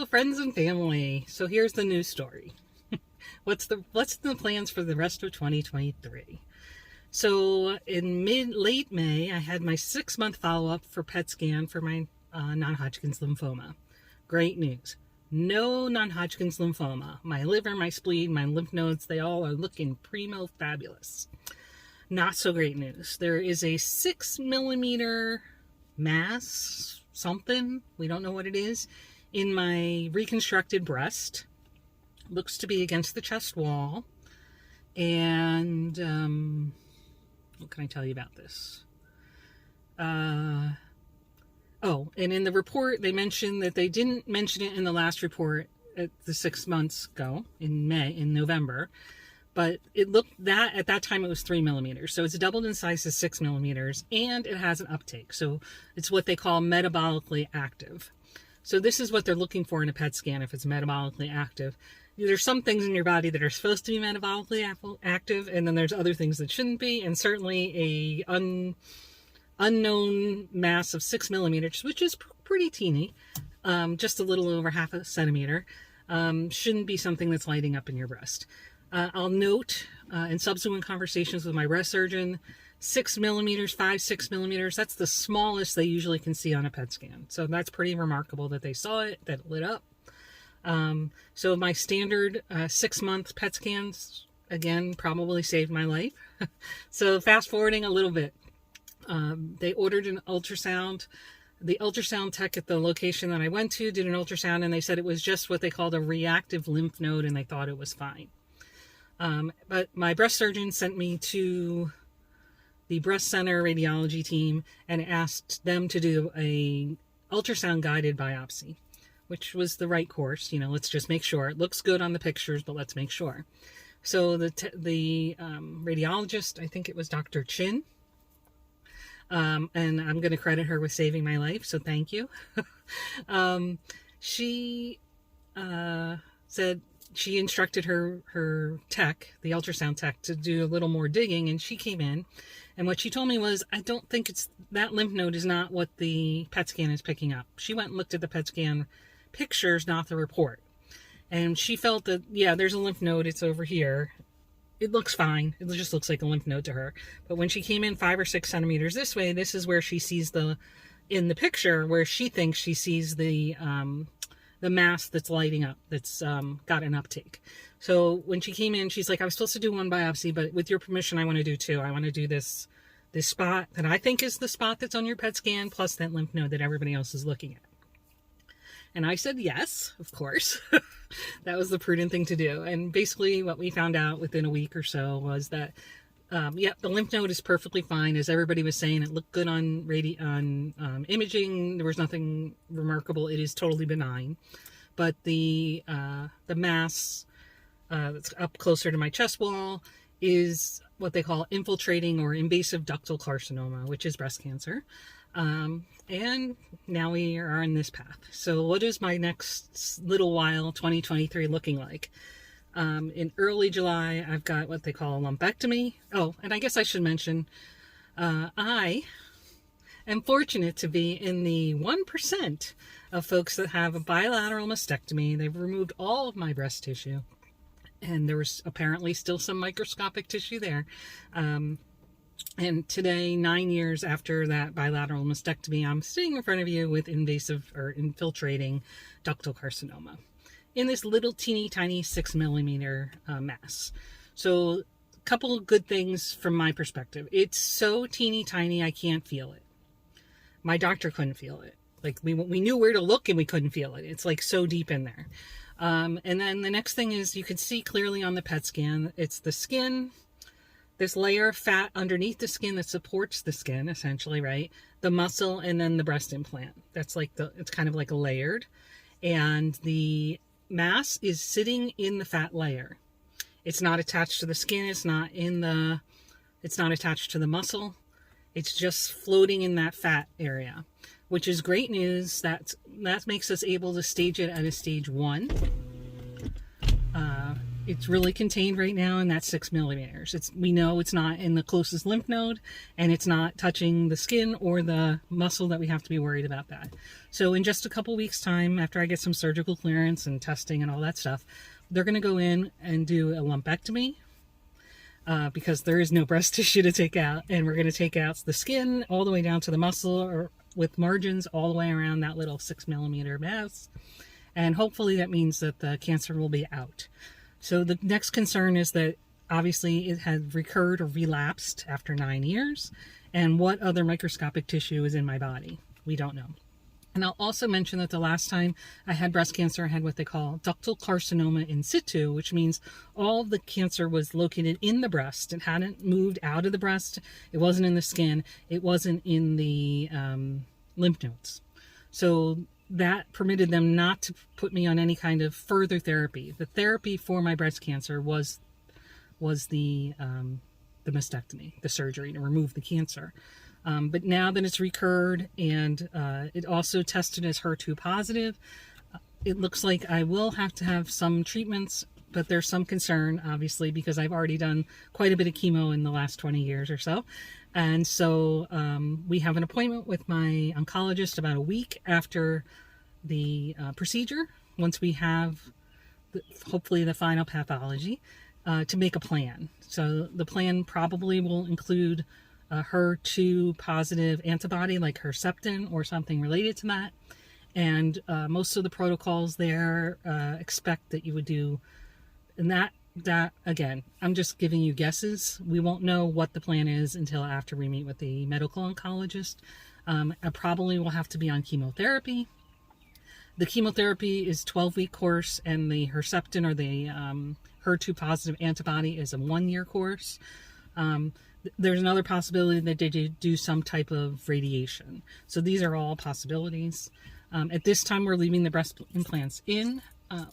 friends and family. So here's the news story. What's the plans for the rest of 2023? So in late May, I had my 6-month follow-up for PET scan for my non-Hodgkin's lymphoma. Great news. No non-Hodgkin's lymphoma. My liver, my spleen, my lymph nodes, they all are looking primo fabulous. Not so great news. There is a 6 millimeter mass, something, we don't know what it is, in my reconstructed breast. Looks to be against the chest wall. And what can I tell you about this? Oh, and in the report, they mentioned that they didn't mention it in the last report at the 6 months ago in November. But it looked that at that time it was 3 millimeters. So it's doubled in size to 6 millimeters, and it has an uptake. So it's what they call metabolically active. So this is what they're looking for in a PET scan if it's metabolically active. There's some things in your body that are supposed to be metabolically active, and then there's other things that shouldn't be. And certainly a unknown mass of 6 millimeters, which is pretty teeny, just a little over half a centimeter, shouldn't be something that's lighting up in your breast. I'll note in subsequent conversations with my breast surgeon, 6 millimeters, 6 millimeters, that's the smallest they usually can see on a PET scan. So that's pretty remarkable that they saw it, that it lit up. So my standard 6-month PET scans, again, probably saved my life. So fast forwarding a little bit, they ordered an ultrasound. The ultrasound tech at the location that I went to did an ultrasound, and they said it was just what they called a reactive lymph node, and they thought it was fine. But my breast surgeon sent me to the breast center radiology team and asked them to do a ultrasound guided biopsy, which was the right course. You know, let's just make sure. It looks good on the pictures, but let's make sure. So the radiologist, I think it was Dr. Chin, and I'm going to credit her with saving my life, so thank you. She said she instructed her tech, the ultrasound tech, to do a little more digging, and she came in, and what she told me was, I don't think that lymph node is not what the PET scan is picking up. She went and looked at the PET scan pictures, not the report. And she felt that, yeah, there's a lymph node, it's over here. It looks fine. It just looks like a lymph node to her. But when she came in 5 or 6 centimeters this way, this is where she sees in the picture, where she thinks she sees the mass that's lighting up, that's got an uptake. So when she came in, she's like, I was supposed to do 1 biopsy, but with your permission, I want to do 2. I want to do this spot that I think is the spot that's on your PET scan, plus that lymph node that everybody else is looking at. And I said yes, of course. That was the prudent thing to do. And basically what we found out within a week or so was that, the lymph node is perfectly fine. As everybody was saying, it looked good on imaging. There was nothing remarkable. It is totally benign. But the mass that's up closer to my chest wall is what they call infiltrating or invasive ductal carcinoma, which is breast cancer. And now we are on this path. So what is my next little while, 2023, looking like? In early July, I've got what they call a lumpectomy. Oh, and I guess I should mention, I am fortunate to be in the 1% of folks that have a bilateral mastectomy. They've removed all of my breast tissue, and there was apparently still some microscopic tissue there. And today, 9 years after that bilateral mastectomy, I'm sitting in front of you with invasive or infiltrating ductal carcinoma in this little teeny tiny 6 millimeter mass. So a couple of good things from my perspective. It's so teeny tiny, I can't feel it. My doctor couldn't feel it. Like we knew where to look and we couldn't feel it. It's like so deep in there. And then the next thing is you can see clearly on the PET scan, it's the skin, this layer of fat underneath the skin that supports the skin, essentially, right? The muscle, and then the breast implant. That's like it's kind of like a layered. And the mass is sitting in the fat layer. It's not attached to the skin. It's not attached to the muscle. It's just floating in that fat area, which is great news. That makes us able to stage it at a stage 1. it's really contained right now in that 6 millimeters. We know it's not in the closest lymph node, and it's not touching the skin or the muscle that we have to be worried about that. So in just a couple weeks time, after I get some surgical clearance and testing and all that stuff, they're going to go in and do a lumpectomy, because there is no breast tissue to take out, and we're going to take out the skin all the way down to the muscle, or with margins all the way around that little 6 millimeter mass. And hopefully that means that the cancer will be out. So the next concern is that obviously it had recurred or relapsed after 9 years. And what other microscopic tissue is in my body? We don't know. And I'll also mention that the last time I had breast cancer, I had what they call ductal carcinoma in situ, which means all of the cancer was located in the breast. It hadn't moved out of the breast. It wasn't in the skin. It wasn't in the lymph nodes. So that permitted them not to put me on any kind of further therapy. The therapy for my breast cancer was the mastectomy, the surgery to remove the cancer. But now that it's recurred, and it also tested as HER2 positive, it looks like I will have to have some treatments, but there's some concern, obviously, because I've already done quite a bit of chemo in the last 20 years or so. And so we have an appointment with my oncologist about a week after the procedure, once we have hopefully the final pathology, to make a plan. So the plan probably will include a HER2 positive antibody like Herceptin or something related to that. And most of the protocols there expect that you would do, and that again, I'm just giving you guesses. We won't know what the plan is until after we meet with the medical oncologist. I probably will have to be on chemotherapy. The chemotherapy is 12-week course, and the Herceptin or the HER2 positive antibody is a 1-year course. There's another possibility that they do some type of radiation. So these are all possibilities. At this time, we're leaving the breast implants in.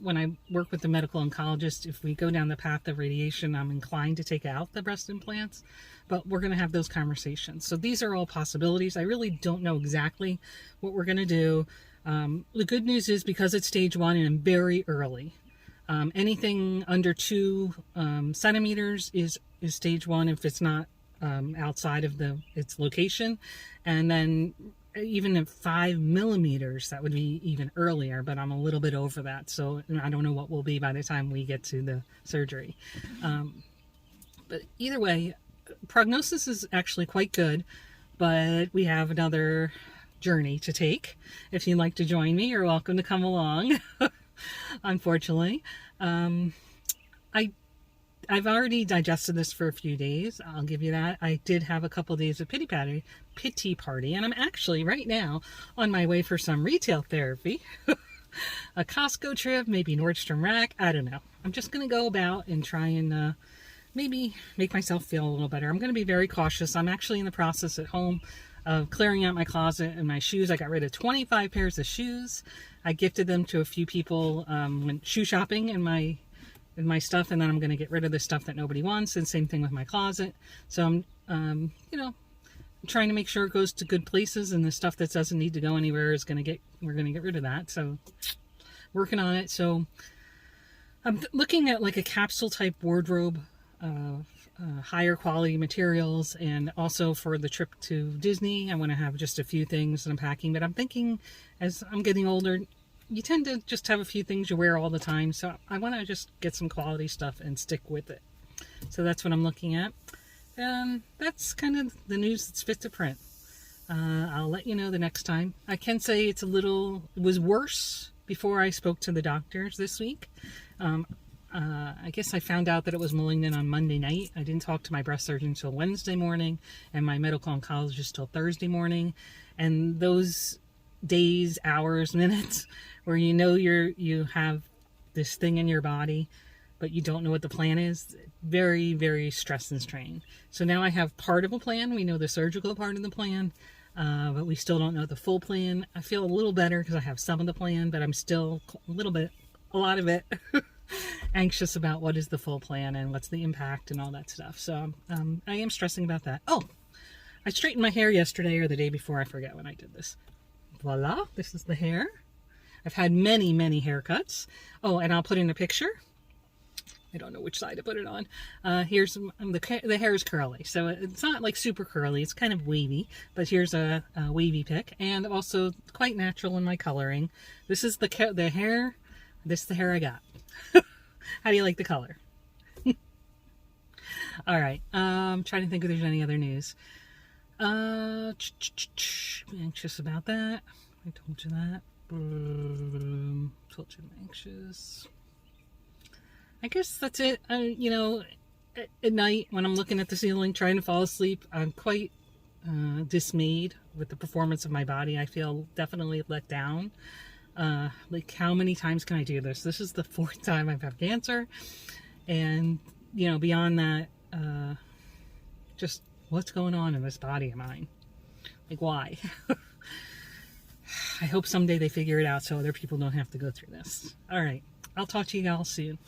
When I work with the medical oncologist, if we go down the path of radiation, I'm inclined to take out the breast implants, but we're going to have those conversations. So these are all possibilities. I really don't know exactly what we're going to do. The good news is, because it's stage 1 and I'm very early, anything under 2 centimeters is stage 1 if it's not outside of its location. And then even at 5 millimeters, that would be even earlier, but I'm a little bit over that. So I don't know what will be by the time we get to the surgery. But either way, prognosis is actually quite good, but we have another journey to take. If you'd like to join me, you're welcome to come along. Unfortunately, I've already digested this for a few days. I'll give you that. I did have a couple days of pity party, and I'm actually right now on my way for some retail therapy. A Costco trip, maybe Nordstrom Rack, I don't know. I'm just going to go about and try and maybe make myself feel a little better. I'm going to be very cautious. I'm actually in the process at home of clearing out my closet and my shoes. I got rid of 25 pairs of shoes. I gifted them to a few people when shoe shopping in my stuff, and then I'm going to get rid of the stuff that nobody wants, and same thing with my closet. So I'm trying to make sure it goes to good places, and the stuff that doesn't need to go anywhere we're going to get rid of that. So working on it. So I'm looking at like a capsule type wardrobe, higher quality materials, and also for the trip to Disney, I want to have just a few things that I'm packing. But I'm thinking, as I'm getting older, you tend to just have a few things you wear all the time. So I want to just get some quality stuff and stick with it. So that's what I'm looking at. And that's kind of the news that's fit to print. I'll let you know the next time. I can say it was worse before I spoke to the doctors this week. I guess I found out that it was malignant on Monday night. I didn't talk to my breast surgeon until Wednesday morning, and my medical oncologist till Thursday morning. And those days, hours, minutes where you have this thing in your body, but you don't know what the plan is, very, very stress and strain. So now I have part of a plan. We know the surgical part of the plan, but we still don't know the full plan. I feel a little better because I have some of the plan, but I'm still a lot of it anxious about what is the full plan and what's the impact and all that stuff. So I am stressing about that. Oh, I straightened my hair yesterday or the day before. I forget when I did this. Voila, this is the hair. I've had many, many haircuts. Oh, and I'll put in a picture. I don't know which side to put it on. Here's the hair is curly, so it's not like super curly. It's kind of wavy, but here's a wavy pic, and also quite natural in my coloring. This is the hair. This is the hair I got. How do you like the color? All right. Trying to think if there's any other news. Anxious about that. I told you that. Told you I'm anxious. I guess that's it. You know, at night when I'm looking at the ceiling trying to fall asleep, I'm quite dismayed with the performance of my body. I feel definitely let down. Like, how many times can I do this? This is the 4th time I've had cancer. And, you know, beyond that, just what's going on in this body of mine? Like, why? I hope someday they figure it out so other people don't have to go through this. All right. I'll talk to you all soon.